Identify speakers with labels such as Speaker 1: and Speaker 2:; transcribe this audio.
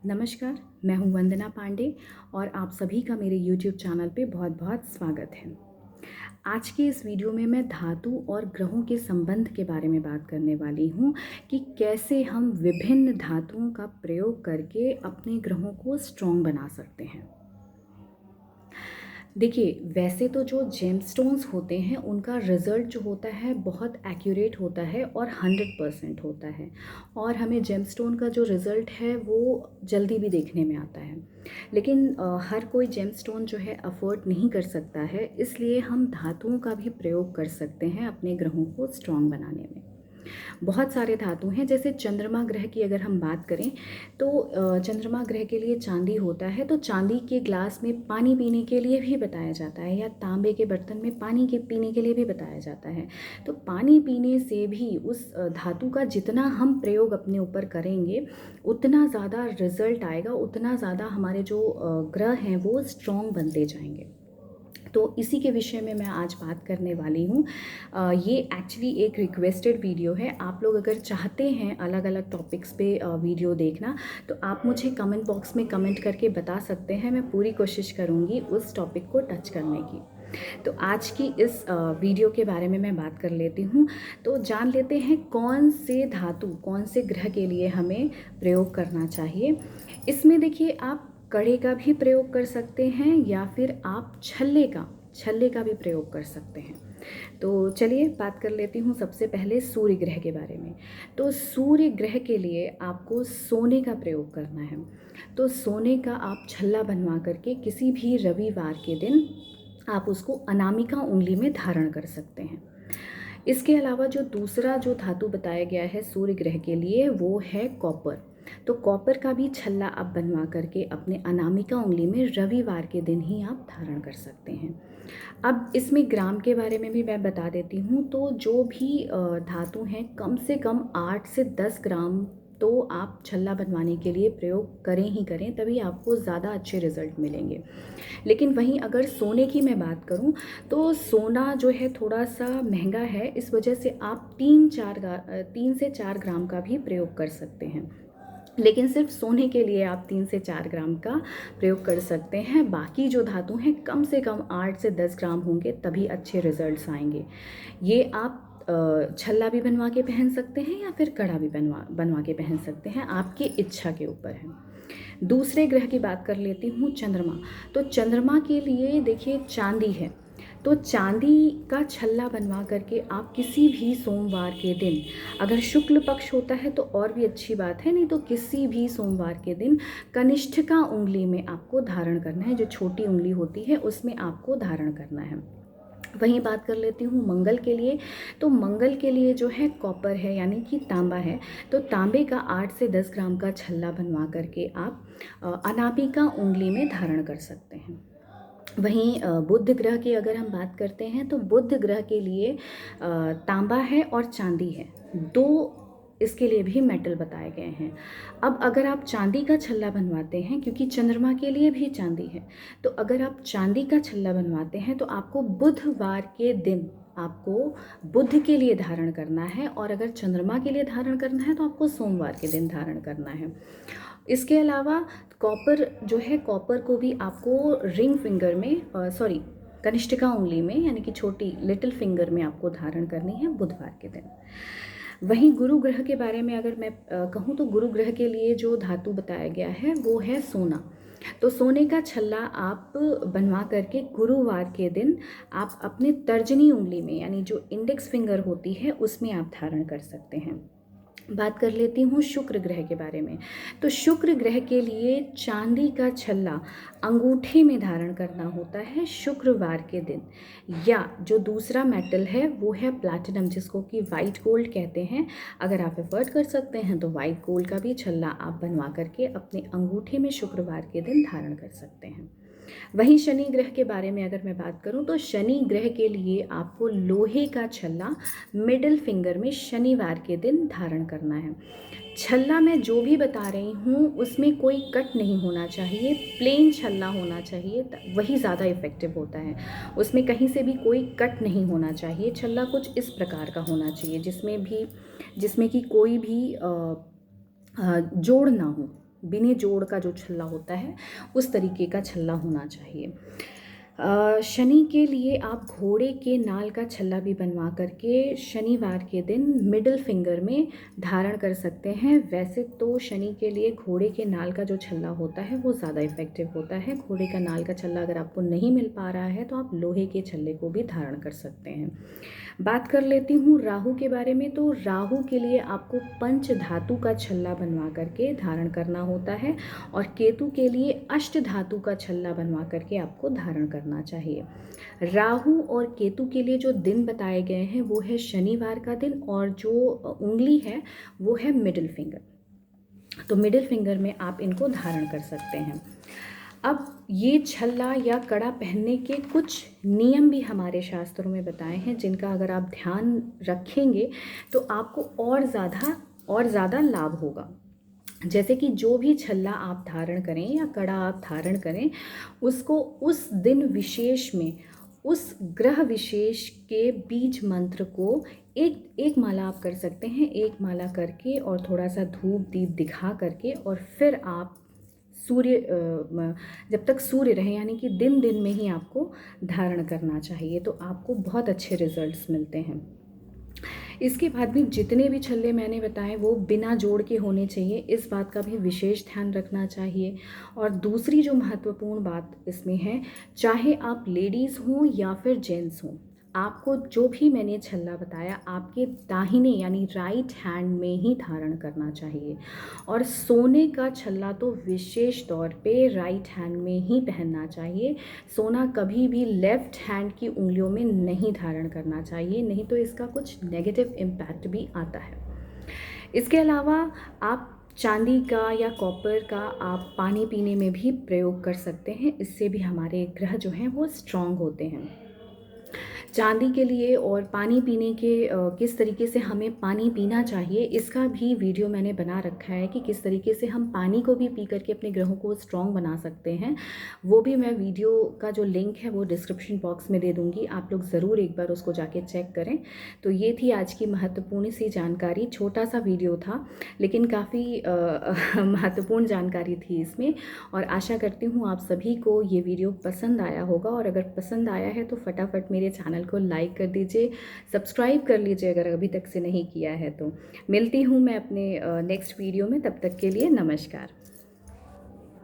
Speaker 1: नमस्कार, मैं हूँ वंदना पांडे और आप सभी का मेरे YouTube चैनल पे बहुत बहुत स्वागत है। आज के इस वीडियो में मैं धातु और ग्रहों के संबंध के बारे में बात करने वाली हूँ कि कैसे हम विभिन्न धातुओं का प्रयोग करके अपने ग्रहों को स्ट्रॉन्ग बना सकते हैं। देखिए, वैसे तो जो जेमस्टोन्स होते हैं उनका रिज़ल्ट जो होता है बहुत एक्यूरेट होता है और 100% होता है और हमें जेमस्टोन का जो रिज़ल्ट है वो जल्दी भी देखने में आता है। लेकिन हर कोई जेमस्टोन जो है अफोर्ड नहीं कर सकता है, इसलिए हम धातुओं का भी प्रयोग कर सकते हैं अपने ग्रहों को स्ट्रॉन्ग बनाने में। बहुत सारे धातु हैं, जैसे चंद्रमा ग्रह की अगर हम बात करें तो चंद्रमा ग्रह के लिए चांदी होता है, तो चांदी के ग्लास में पानी पीने के लिए भी बताया जाता है या तांबे के बर्तन में पानी के पीने के लिए भी बताया जाता है। तो पानी पीने से भी उस धातु का जितना हम प्रयोग अपने ऊपर करेंगे उतना ज़्यादा रिजल्ट आएगा, उतना ज़्यादा हमारे जो ग्रह हैं वो स्ट्रॉन्ग बनते जाएंगे। तो इसी के विषय में मैं आज बात करने वाली हूँ। ये एक्चुअली एक रिक्वेस्टेड वीडियो है। आप लोग अगर चाहते हैं अलग अलग टॉपिक्स पे वीडियो देखना तो आप मुझे कमेंट बॉक्स में कमेंट करके बता सकते हैं। मैं पूरी कोशिश करूँगी उस टॉपिक को टच करने की। तो आज की इस वीडियो के बारे में मैं बात कर लेती हूँ। तो जान लेते हैं कौन से धातु कौन से ग्रह के लिए हमें प्रयोग करना चाहिए। इसमें देखिए, आप कड़े का भी प्रयोग कर सकते हैं या फिर आप छल्ले का भी प्रयोग कर सकते हैं। तो चलिए बात कर लेती हूँ सबसे पहले सूर्य ग्रह के बारे में। तो सूर्य ग्रह के लिए आपको सोने का प्रयोग करना है। तो सोने का आप छल्ला बनवा करके किसी भी रविवार के दिन आप उसको अनामिका उंगली में धारण कर सकते हैं। इसके अलावा जो दूसरा जो धातु बताया गया है सूर्य ग्रह के लिए वो है कॉपर। तो कॉपर का भी छल्ला आप बनवा करके अपने अनामिका उंगली में रविवार के दिन ही आप धारण कर सकते हैं। अब इसमें ग्राम के बारे में भी मैं बता देती हूँ। तो जो भी धातु हैं कम से कम 8 से 10 ग्राम तो आप छल्ला बनवाने के लिए प्रयोग करें ही करें, तभी आपको ज़्यादा अच्छे रिजल्ट मिलेंगे। लेकिन वहीं अगर सोने की मैं बात करूं तो सोना जो है थोड़ा सा महंगा है, इस वजह से आप 3 से 4 ग्राम का भी प्रयोग कर सकते हैं। लेकिन सिर्फ सोने के लिए आप 3 से 4 ग्राम का प्रयोग कर सकते हैं। बाकी जो धातु हैं कम से कम 8 से 10 ग्राम होंगे तभी अच्छे रिजल्ट्स आएंगे। ये आप छल्ला भी बनवा के पहन सकते हैं या फिर कड़ा भी बनवा के पहन सकते हैं, आपकी इच्छा के ऊपर है। दूसरे ग्रह की बात कर लेती हूँ, चंद्रमा। तो चंद्रमा के लिए देखिए चांदी है। तो चांदी का छल्ला बनवा करके आप किसी भी सोमवार के दिन, अगर शुक्ल पक्ष होता है तो और भी अच्छी बात है, नहीं तो किसी भी सोमवार के दिन कनिष्ठिका उंगली में आपको धारण करना है। जो छोटी उंगली होती है उसमें आपको धारण करना है। वहीं बात कर लेती हूँ मंगल के लिए। तो मंगल के लिए जो है कॉपर है, यानी कि तांबा है। तो तांबे का 8 से 10 ग्राम का छल्ला बनवा करके आप अनामिका उंगली में धारण कर सकते हैं। वहीं बुध ग्रह की अगर हम बात करते हैं तो बुध ग्रह के लिए तांबा है और चांदी है, दो इसके लिए भी मेटल बताए गए हैं। अब अगर आप चांदी का छल्ला बनवाते हैं, क्योंकि चंद्रमा के लिए भी चांदी है, तो अगर आप चांदी का छल्ला बनवाते हैं तो आपको बुधवार के दिन आपको बुध के लिए धारण करना है, और अगर चंद्रमा के लिए धारण करना है तो आपको सोमवार के दिन धारण करना है। इसके अलावा कॉपर जो है, कॉपर को भी आपको रिंग फिंगर में कनिष्ठिका उंगली में, यानी कि छोटी लिटिल फिंगर में आपको धारण करनी है बुधवार के दिन। वहीं गुरु ग्रह के बारे में अगर मैं कहूँ तो गुरु ग्रह के लिए जो धातु बताया गया है वो है सोना। तो सोने का छल्ला आप बनवा करके गुरुवार के दिन आप अपने तर्जनी उंगली में, यानी जो इंडेक्स फिंगर होती है उसमें आप धारण कर सकते हैं। बात कर लेती हूँ शुक्र ग्रह के बारे में। तो शुक्र ग्रह के लिए चांदी का छल्ला अंगूठे में धारण करना होता है शुक्रवार के दिन, या जो दूसरा मेटल है वो है प्लैटिनम, जिसको कि वाइट गोल्ड कहते हैं। अगर आप एफर्ट कर सकते हैं तो वाइट गोल्ड का भी छल्ला आप बनवा करके अपने अंगूठे में शुक्रवार के दिन धारण कर सकते हैं। वहीं शनि ग्रह के बारे में अगर मैं बात करूं तो शनि ग्रह के लिए आपको लोहे का छल्ला मिडिल फिंगर में शनिवार के दिन धारण करना है। छल्ला मैं जो भी बता रही हूँ उसमें कोई कट नहीं होना चाहिए, प्लेन छल्ला होना चाहिए, वही ज़्यादा इफ़ेक्टिव होता है। उसमें कहीं से भी कोई कट नहीं होना चाहिए। छल्ला कुछ इस प्रकार का होना चाहिए जिसमें कि कोई भी जोड़ ना हो। बिने जोड़ का जो छल्ला होता है उस तरीके का छल्ला होना चाहिए। शनि के लिए आप घोड़े के नाल का छल्ला भी बनवा करके शनिवार के दिन मिडिल फिंगर में धारण कर सकते हैं। वैसे तो शनि के लिए घोड़े के नाल का जो छल्ला होता है वो ज़्यादा इफ़ेक्टिव होता है। घोड़े का नाल का छल्ला अगर आपको नहीं मिल पा रहा है तो आप लोहे के छल्ले को भी धारण कर सकते हैं। बात कर लेती हूँ राहु के बारे में। तो राहु के लिए आपको पंच धातु का छल्ला बनवा करके धारण करना होता है और केतु के लिए अष्ट धातु का छल्ला बनवा करके आपको धारण करना चाहिए। राहु और केतु के लिए जो दिन बताए गए हैं वो है शनिवार का दिन और जो उंगली है वो है मिडिल फिंगर। तो मिडिल फिंगर में आप इनको धारण कर सकते हैं। अब ये छल्ला या कड़ा पहनने के कुछ नियम भी हमारे शास्त्रों में बताए हैं जिनका अगर आप ध्यान रखेंगे तो आपको और ज़्यादा लाभ होगा। जैसे कि जो भी छल्ला आप धारण करें या कड़ा आप धारण करें उसको उस दिन विशेष में उस ग्रह विशेष के बीज मंत्र को एक माला आप कर सकते हैं। एक माला करके और थोड़ा सा धूप दीप दिखा करके और फिर आप सूर्य जब तक सूर्य रहे यानी कि दिन में ही आपको धारण करना चाहिए तो आपको बहुत अच्छे रिजल्ट्स मिलते हैं। इसके बाद भी जितने भी छल्ले मैंने बताए वो बिना जोड़ के होने चाहिए, इस बात का भी विशेष ध्यान रखना चाहिए। और दूसरी जो महत्वपूर्ण बात इसमें है, चाहे आप लेडीज़ हों या फिर जेंट्स हों, आपको जो भी मैंने छल्ला बताया आपके दाहिने यानी राइट हैंड में ही धारण करना चाहिए। और सोने का छल्ला तो विशेष तौर पे राइट हैंड में ही पहनना चाहिए। सोना कभी भी लेफ़्ट हैंड की उंगलियों में नहीं धारण करना चाहिए, नहीं तो इसका कुछ नेगेटिव इम्पैक्ट भी आता है। इसके अलावा आप चांदी का या कॉपर का आप पानी पीने में भी प्रयोग कर सकते हैं, इससे भी हमारे ग्रह जो हैं वो स्ट्रॉन्ग होते हैं। चांदी के लिए और पानी पीने के किस तरीके से हमें पानी पीना चाहिए इसका भी वीडियो मैंने बना रखा है कि किस तरीके से हम पानी को भी पी करके अपने ग्रहों को स्ट्रॉन्ग बना सकते हैं। वो भी मैं वीडियो का जो लिंक है वो डिस्क्रिप्शन बॉक्स में दे दूँगी, आप लोग ज़रूर एक बार उसको जाके चेक करें। तो ये थी आज की महत्वपूर्ण सी जानकारी। छोटा सा वीडियो था लेकिन काफ़ी महत्वपूर्ण जानकारी थी इसमें और आशा करती हूँ आप सभी को ये वीडियो पसंद आया होगा। और अगर पसंद आया है तो फटाफट मेरे चैनल को लाइक कर दीजिए, सब्सक्राइब कर लीजिए अगर अभी तक से नहीं किया है तो। मिलती हूँ मैं अपने नेक्स्ट वीडियो में, तब तक के लिए नमस्कार।